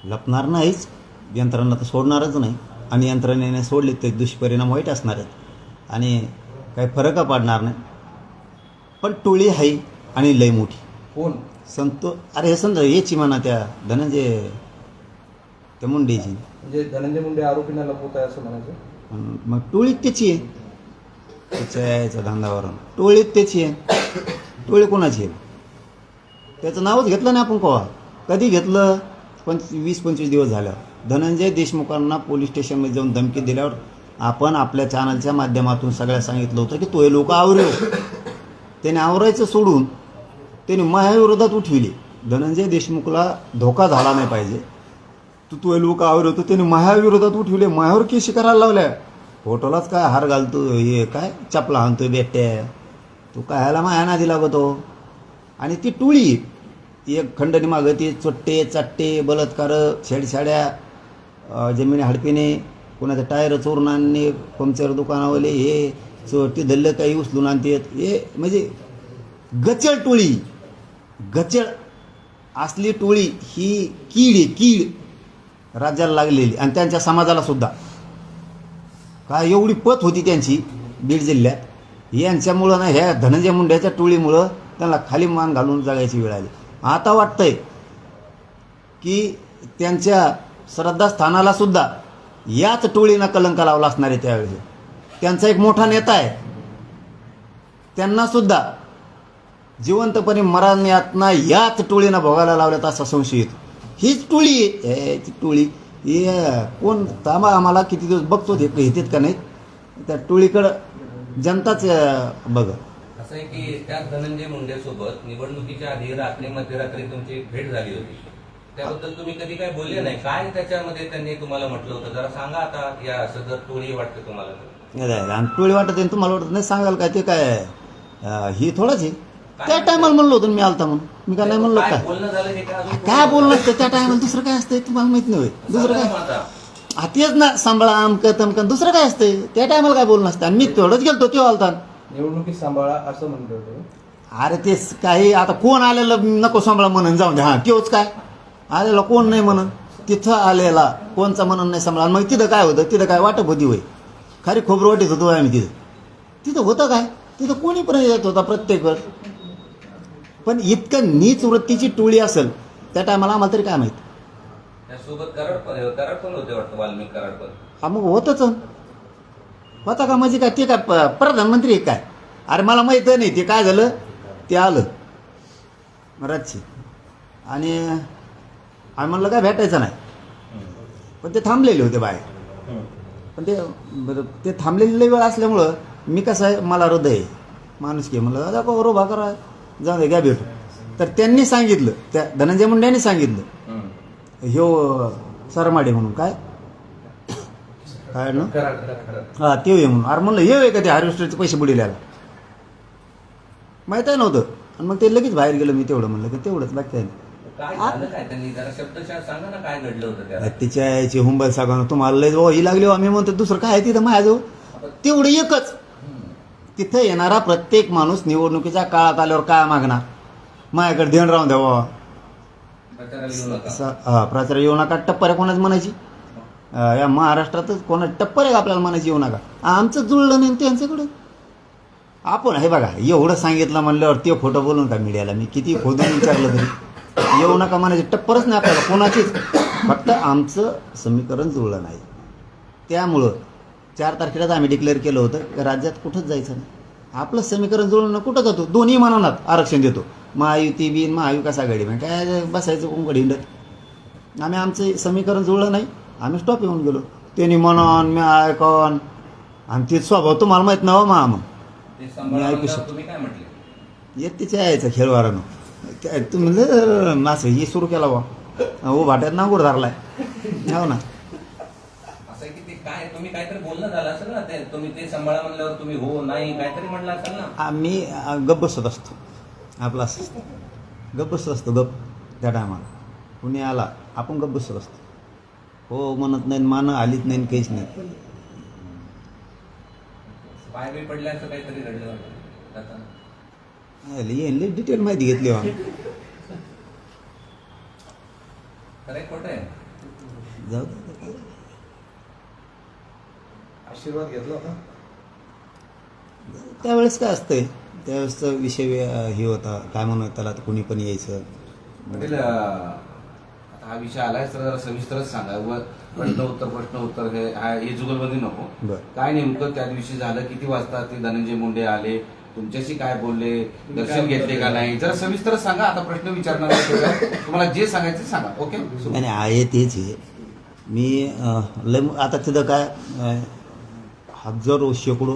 लपणार नाहीच, यंत्रणा तर सोडणारच नाही, आणि यंत्रणेने सोडले ते दुष्परिणाम वाईट असणार आहेत आणि काही फरक पडणार नाही. पण टोळी आहे आणि लय मोठी. कोण? अरे हे समजा याची म्हणा, त्या धनंजय त्या मुंडेची. म्हणजे धनंजय मुंडे आरोपींना लपवत आहे असं म्हणायचं. मग टोळीत त्याची आहे, त्याच्या यायचा धंदावरून टोळीत त्याची आहे. टोळी कोणाची आहे? त्याचं नावच घेतलं नाही आपण केव्हा, कधी घेतलं? 20-25 दिवस झाल्यावर धनंजय देशमुखांना पोलीस स्टेशनमध्ये जाऊन धमकी दिल्यावर आपण आपल्या चॅनलच्या माध्यमातून सगळ्या सांगितलं होतं की तो लोक आवरे. त्याने आवरायचं सोडून त्याने माझ्याविरोधात उठविले. धनंजय देशमुखला धोका झाला नाही पाहिजे, तो लोक आवरे होतो, त्याने माझ्याविरोधात उठविले, माझ्यावर केशी करायला लावल्या. फोटोलाच काय हार घालतो, हे काय चपला आणतो बेट्या, तू काय ह्याला माया नादी लागतो. आणि ती टोळी एक खंडणी मागं ती चोट्टे चाट्टे बलात्कार छेडछाड्या जमिनी हडपीने, कोणाचं टायर चोरून आणणे, पंक्चर दुकानावाले हे चोटी धल्लं काही उचलून आणतात, हे म्हणजे गचळ टोळी. गचळ असली टोळी ही कीड आहे, कीड राज्याला लागलेली आणि त्यांच्या समाजाला सुद्धा. काय एवढी पत होती त्यांची बीड जिल्ह्यात, यांच्यामुळं ना ह्या धनंजय मुंड्याच्या टोळीमुळं त्यांना खाली मान घालून जगायची वेळ आली. आता वाटतंय की त्यांच्या श्रद्धास्थानाला सुद्धा याच टोळीनं कलंक लावला असणार आहे. त्यावेळी त्यांचा एक मोठा नेता आहे, त्यांना सुद्धा जिवंतपणे मरण यातना याच टोळीनं भोगायला लावल्यात असा संशय येतो. हीच टोळी आहे, ती टोळी हे कोण थांबा, आम्हाला किती दिवस बघतो ते येतात का नाहीत, त्या टोळीकडं जनताच बघ. असं आहे की त्या धनंजय मुंडे सोबत निवडणुकीच्या आधी रात्री मध्यरात्री तुमची भेट झाली होती, त्याबद्दल तुम्ही कधी काय बोलले नाही, काय त्याच्यामध्ये त्यांनी तुम्हाला म्हटलं होतं जरा सांगा. आता या असं जर टोळी वाटते तुम्हाला, आणि टोळी वाटत आहे तुम्हाला वाटत नाही, सांगाल काय ते काय ही थोडंच आहे. त्या टायमाला म्हणलो होतो मी आलता म्हणून, मी काय नाही म्हणलो काय काय बोलणं झालं हे काय अजून काय बोलणं असतं त्या टायमाला, दुसरं काय असतंय तुम्हाला माहित नाही. दुसरं काय तेच ना, सांभाळा अमकं तमकं, दुसरं काय असतंय त्या टायमाला, काय बोलणं असतं. आणि मी तेवढंच गेलतो तेव्हा आलता. निवडणुकीत सांभाळा असं म्हणलं होतं. अरे तेच काही आता कोण आलेलं नको सांभाळा म्हणून जाऊन द्या, हां तेच काय आलेला कोण नाही म्हणून, तिथं आलेला कोणचा म्हणून नाही सांभाळा. मग तिथं काय होतं, तिथं काय वाटप होती होय, खरी खोबरं वाटत होतो आम्ही तिथं होतं काय, तिथं कोणी पण येत होता प्रत्येक वेळ. पण इतकं नीच वृत्तीची टोळी असेल त्या टायमाला आम्हाला तरी काय माहित. त्यासोबत कराड पण होते वाटतं, वाल्मिक कराड पण. हा मग होतच होता का, म्हणजे काय ते काय प्रधानमंत्री आहे काय. अरे मला माहित नाही ते काय झालं, ते आलं रातची आणि आम्ही म्हणलं काय भेटायचं नाही, पण ते थांबलेले होते बाहेर. पण ते थांबलेली वेळ असल्यामुळं मी कसं आहे, मला हृदय आहे, माणूस की म्हणलं दादा बरोबर उभा करा, जाऊ दे घ्या भेटू. तर त्यांनी सांगितलं, त्या धनंजय मुंडेंनी सांगितलं, ह्यो सरमाडे म्हणून काय ना, हा ते ये म्हणून. अरे म्हणलं हे का ते हार्वेस्टरचे पैसे बुडीला माहित आहे नव्हतं. आणि मग ते लगेच बाहेर गेलं. मी तेवढं म्हणलं की तेवढंच बाकी आहे. काय झालं काय, त्यांनी जरा शब्दशः सांगा ना काय घडलं होतं त्याला. तिच्या याची हुंबल सांगा तुम्हाला लय ही लागली, आम्ही म्हणतो दुसरं काय आहे तिथं माझ्याजवळ, तेवढं एकच. तिथं येणारा प्रत्येक माणूस निवडणुकीच्या काळात आल्यावर काय मागणार, माझ्याकडे देण राहून द्यावं, प्रचार येऊ नका, टप्पर आहे कोणाच म्हणायची या महाराष्ट्रातच, कोणा टप्पर आहे आपल्याला म्हणायची येऊ नका. आमचं जुळलं नाही त्यांच्याकडं. आपण हे बघा एवढं सांगितलं म्हणल्यावर ते खोटं बोलून का मीडियाला, मी किती खोदून विचारलं तरी येऊ नका म्हणायची टप्परच नाही आपल्याला कोणाचीच. फक्त आमचं समीकरण जुळलं नाही, त्यामुळं 4 तारखेलाच आम्ही डिक्लेअर केलं होतं की राज्यात कुठंच जायचं नाही. आपलं समीकरण जुळलं कुठं जातो, दोन्ही मानात आरक्षण देतो, महायुती बिन महाविकास आघाडी म्हणजे काय बसायचं कोंकड हिंडत. आमचं समीकरण जुळलं नाही, आम्ही स्टॉप येऊन गेलो. त्यांनी म्हणून मी ऐकून, आणि ते स्वभाव तुम्हाला माहीत नव्हतं मग मी ऐकू शकतो. तुम्ही काय म्हटले, येत तिच्या यायचं खेळवारानं तुम्ही म्हणलं मासं हे सुरू केला बा, हो भाट्यात नांगूर धरलाय हो ना. असं की ते काय तुम्ही काहीतरी बोलणं झालं असेल ना, ते तुम्ही ते सांभाळा म्हणल्यावर तुम्ही हो नाही काहीतरी म्हणलं असेल ना. आम्ही गप्प बसत असतो, आपला गप्प बसत असतो, गप्प त्या टायमाला कुणी आला आपण गप्प बसत असतो, हो म्हणत नाही, मानं आलीच नाही, काहीच नाही. पाय बी पडले असं काहीतरी घडलं डिटेल माहिती घेतली. खरंय खोटं आहे. जाऊ दे. आशीर्वाद घेतला होता. त्यावेळेस काय असतंय, त्यावेळेसचा विषय हे होता, काय म्हणून त्याला कुणी पण यायचं. पाटील, आता हा विषय आलाय तर जरा सविस्तरच सांगा. व प्रश्न उत्तर हे जुगलबंदी नको. बरं. काय नेमकं त्या दिवशी झालं, किती वाजता ते धनंजय मुंडे आले, तुमच्याशी काय बोलले, दर्शन घेतले का नाही, जरा सविस्तर सांगा. आता प्रश्न विचारणार नाही, तुम्हाला जे सांगायचं सांगा. ओके. नाही आहे तेच आहे. मी लय आता तिथं काय हजारो शेकडो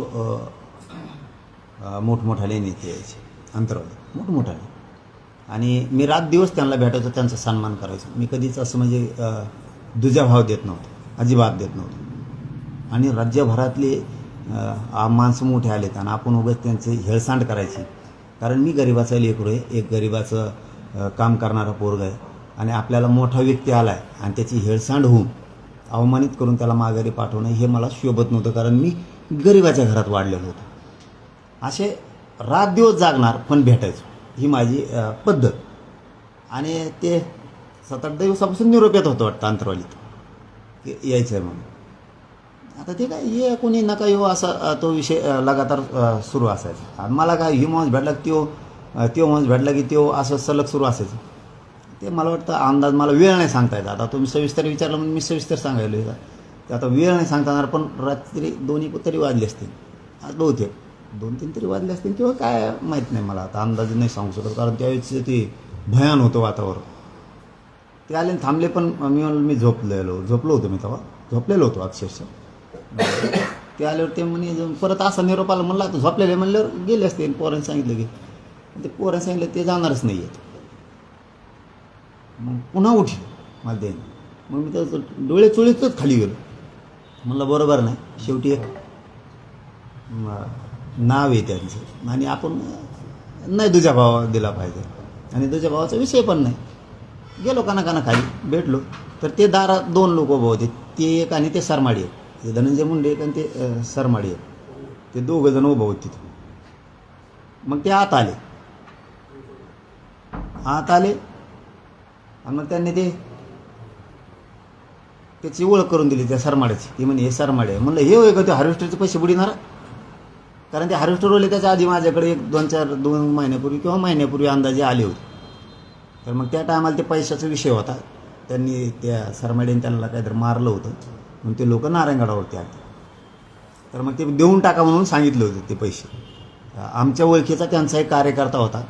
मोठमोठाले नेते यायचे, अंतरावर मोठमोठाले, आणि मी रात दिवस त्यांना भेटायचो, त्यांचा सन्मान करायचो. मी कधीच असं म्हणजे दुजाभाव देत नव्हतो, अजिबात देत नव्हतो. आणि राज्यभरातले माणसं मोठे आलेत आणि आपण उगाच त्यांचे हेळसांड करायची. कारण मी गरिबाचा लेकरू आहे, एक गरिबाचं काम करणारा पोरगा आहे, आणि आपल्याला मोठा व्यक्ती आला आहे आणि त्याची हेळसांड होऊन अवमानित करून त्याला माघारी पाठवणं हे मला शोभत नव्हतं. कारण मी गरिबाच्या घरात वाढलेलो होतो. असे रात दिवस जागणार पण भेटायचो, ही माझी पद्धत. आणि ते 7-8 दिवसापासून निरोप येत होतं वाटतं अंतरवालीत की यायचं आहे म्हणून. आता ते काय ये कोणी नका येऊ असा तो विषय लगातार सुरू असायचा. आणि मला काय ही माणूस भेटला की त्यो माणूस भेटला की त्यो असं सलग सुरू असायचं. ते मला वाटतं अंदाज मला वेळ नाही सांगता येत. आता तुम्ही सविस्तर विचारलं म्हणून मी सविस्तर सांगायलो ते आता वेळ नाही सांगता येणार. पण रात्री 2 तरी वाजले असतील, आज बहुतेक 2-3 तरी वाजले असतील किंवा काय माहीत नाही मला, आता अंदाज नाही सांगू शकत. कारण त्यावेळेस ते भयान होतं वातावरण. ते आले आणि थांबले, पण मी झोपलो होतो. मी तेव्हा झोपलेलो होतो अक्षरशः. ते आल्यावर ते म्हणे परत असा निरोप आला, म्हणलं आता झोपलेले म्हणल्यावर गेले असते. पोरांनी सांगितलं की ते पोरांनी सांगितलं ते जाणारच नाही आहेत. मग पुन्हा उठले मला ते. मग मी त्याचं डोळे चोळीतच खाली गेलो. म्हणलं बरोबर नाही, शेवटी एक नाव आहे त्यांचं आणि आपण नाही दुजा भाव दिला पाहिजे. आणि दुजा भावाचा विषय पण नाही. गेलो काना खाली भेटलो तर ते दारात 2 लोक उभं होते. ते एक आणि ते सरमाडी एक, ते धनंजय मुंडे एक आणि ते सरमाडी एक, ते 2 जण उभं होते तिथे. मग ते आत आले आणि मग त्यांनी त्याची ओळख करून दिली त्या सरमाड्याची. ती म्हणे हे सरमाडे आहे. म्हणलं हे होय का ते हार्वेस्टरचे पैसे बुडीणार. कारण ते हार्वेस्टरवाले त्याच्या आधी माझ्याकडे 2 महिन्यापूर्वी किंवा महिन्यापूर्वी अंदाजे आले होते. तर मग त्या टायमाला ते पैशाचा विषय होता. त्यांनी त्या सरमाड्याने त्यांना काहीतरी मारलं होतं म्हणून ते लोक नारायणगडावरती आले. तर मग ते देऊन टाका म्हणून सांगितलं होतं ते पैसे. आमच्या ओळखीचा त्यांचा एक कार्यकर्ता होता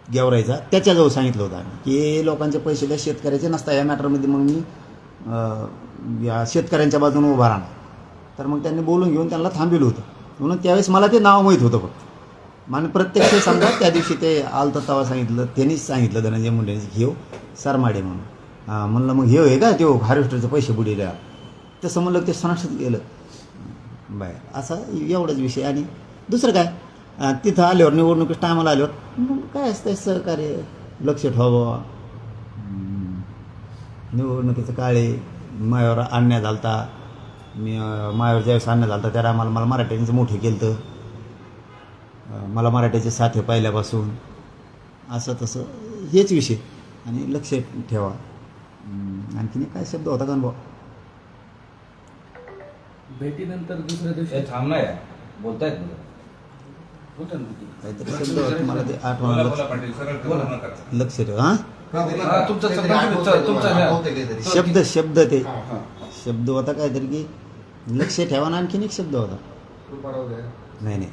गेवराईचा, त्याच्याजवळ सांगितलं होतं आम्ही की हे लोकांचे पैसे द्या, शेतकऱ्याचे नसता. या मॅटरमध्ये मग मी या शेतकऱ्यांच्या बाजूने उभा राहणार. तर मग त्यांनी बोलून घेऊन त्यांना थांबवलं होतं. म्हणून त्यावेळेस मला ते नाव माहीत होतं फक्त. आणि प्रत्यक्ष समजा त्या दिवशी ते आलतं तेव्हा सांगितलं, त्यांनीच सांगितलं धनंजय मुंडेंनी घेऊ सरमाडे म्हणून. म्हणलं मग हे होय का ते हार्वेस्टरचे पैसे बुडीला. तसं म्हणलं ते सणासत गेलं बाय. असा एवढाच विषय. आणि दुसरं काय तिथं आल्यावर निवडणुकीच्या टायमाला आल्यावर मग काय असतं सहकार्य लक्ष ठेवावं. निवडणुकीचं काळे मायावर अन्याय झालता. मी मायावर ज्यावेळेस अन्याय झालता त्या टायमाला मला मराठ्यांचं मोठे केलं तर मला मराठ्याचे साथे पहिल्यापासून असं तसं हेच विषय. आणि लक्ष ठेवा. आणखीन काय शब्द होता का भाऊ? भेटीनंतर दुसऱ्या दिवशी थांबणार बोलतायत काहीतरी शब्द होता मला ते आठवण. बोला पाटील, सरळ बोला नका. लक्ष ठेवा. शब्द ते शब्द होता काहीतरी की लक्ष ठेवा. ना आणखीन एक शब्द होता, नाही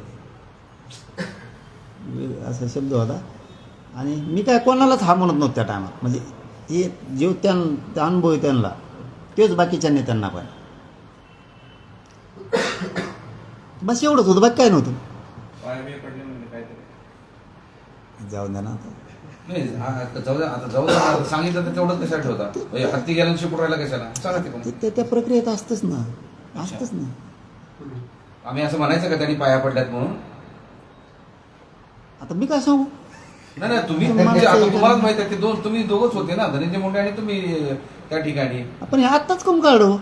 असा शब्द होता. आणि मी काय कोणालाच हा म्हणत नव्हतं त्या टायमात. म्हणजे ते जे त्या अनुभव आहे त्यांना तेच बाकीच्या नेत्यांना पण बस एवढंच होतं, बाकी काय नव्हतं. जाऊ द्या ना आता. नाही जाऊ द्या सांगितलं तर तेवढंच कशाला ठेवता. हत्ती गेल्यानं शिकून राहिला कशाला सांगा ते पण. त्या प्रक्रियेत असतंच ना. आम्ही असं म्हणायचं का त्यांनी पाया पडल्यात म्हणून. आता मी काय सांगू. नाही तुम्ही म्हणजे आता तुम्हालाच माहित आहे ते तुम्ही दोघंच होते ना, धनंजय मुंडे आणि तुम्ही त्या ठिकाणी. आपण हे आत्ताच कम काढू.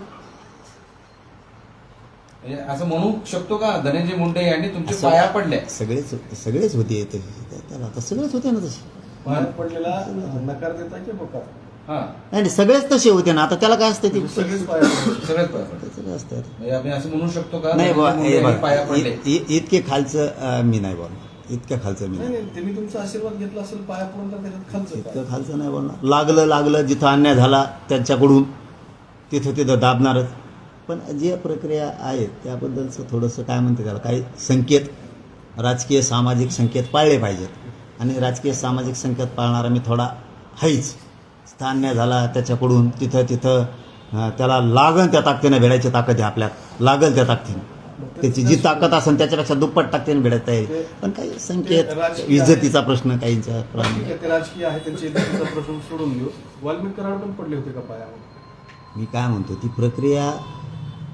म्हणजे असं म्हणू शकतो का धनंजय मुंडे यांनी तुमचे पाया पडले. सगळेच होते त्याला. आता सगळेच होते ना तसे. पाया पडलेला नकार देता की मोकार. हा नाही सगळेच तसे होते ना, आता त्याला काय असतं ते सगळेच पाया पडले. सगळ्यात पाया पडले. त्याचं काय असतं म्हणजे आम्ही असं म्हणू शकतो का नाही धनंजय मुंडे यांनी पाया बा पडले? इतके खालचं मी नाही बोलणार, इतक्या खालचं मी नाही नाही, नाही त्यांनी तुमचा आशीर्वाद घेतला असेल पाया पडून तर त्याच्यात खालचं काय? इतकं खालचं नाही बोलणार. लागलं जिथं अन्याय झाला त्यांच्याकडून तिथं दाबणारच. पण जे प्रक्रिया आहेत त्याबद्दलचं थोडंसं काय म्हणते त्याला, काही संकेत राजकीय सामाजिक संकेत पाळले पाहिजेत आणि राजकीय सामाजिक संकेत पाळणारा मी थोडा हाईच. तिथं अन्याय झाला त्याच्याकडून तिथं त्याला लागल त्या ताकदीनं भेडायची ताकद आहे आपल्यात, लागल त्या ताकदीनं त्याची जी ताकद असेल त्याच्यापेक्षा दुप्पट ताकदीनं भेटायचं आहे. पण काही संकेत इज्जतीचा प्रश्न काहींच्या ठीक आहे, ते राजकीय आहे त्यांच्या इज्जतीचा प्रश्न सोडून देऊ. वाल्मिक कराड पण पडले होते का पायावर? मी काय म्हणतो ती प्रक्रिया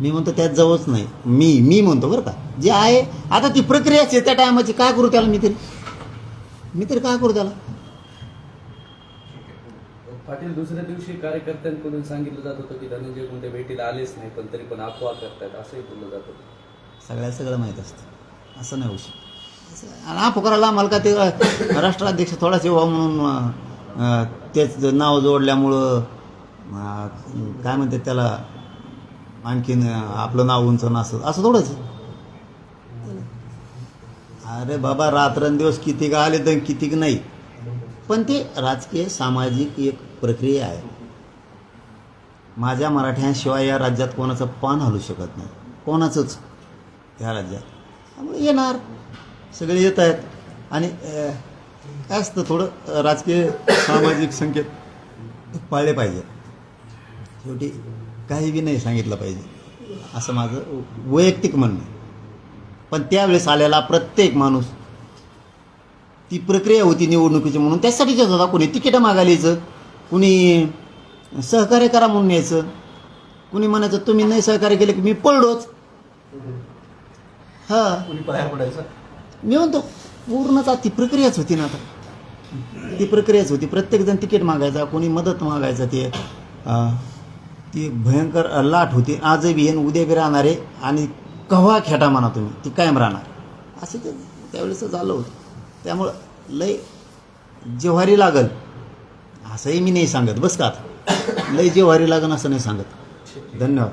मी म्हणतो त्यात जवळच नाही. मी म्हणतो बरं का, जे आहे आता ती प्रक्रियाच आहे त्या टायमाची, काय करू त्याला मी तरी काय करू त्याला. पाटील, दुसऱ्या दिवशी कार्यकर्त्यांकडून सांगितलं जात होतं की धनंजय मुंडे भेटीला आलेच नाही, पण तरी पण अफवा करतायत असंही बोललं जात होतं. सगळं माहीत असतं, असं नाही होऊ शकत. आणि हा फुकाराला आम्हाला का ते राष्ट्राध्यक्ष थोडाच व्हा म्हणून तेच नाव जोडल्यामुळं काय म्हणतात त्याला आणखीन आपलं नाव उंच नसतं असं थोडंच. अरे बाबा रात्रंदिवस किती का आले तर किती नाही, पण ते राजकीय सामाजिक एक प्रक्रिया आहे. माझ्या मराठ्यांशिवाय या राज्यात कोणाचं पान हलू शकत नाही, कोणाचंच ह्या राज्यात. त्यामुळे येणार सगळे येत आहेत आणि काय असतं थोडं राजकीय सामाजिक संकेत पाळले पाहिजे. शेवटी काही बी नाही सांगितलं पाहिजे असं माझं वैयक्तिक म्हणणं आहे. पण त्यावेळेस आलेला प्रत्येक माणूस ती प्रक्रिया होती निवडणुकीची म्हणून त्यासाठीच होता. कुणी तिकीटं मागायला यायचं, कुणी सहकार्य करा म्हणून यायचं, कुणी म्हणायचं तुम्ही नाही सहकार्य केलं की मी पळलोच. हां कुणी पाया पडायचा? मी म्हणतो पूर्णच ती प्रक्रियाच होती ना. आता ती प्रक्रियाच होती. प्रत्येकजण तिकीट मागायचा, कोणी मदत मागायचा. ती भयंकर लाट होती. आजही बी उद्या बी राहणार आहे आणि कव्हा खेटा म्हणा तुम्ही ती कायम राहणार असं ते त्यावेळेस झालं होतं. त्यामुळं लय जेव्हारी लागल असंही मी नाही सांगत बस का, आता लय जेव्हारी लागन असं नाही सांगत. धन्यवाद.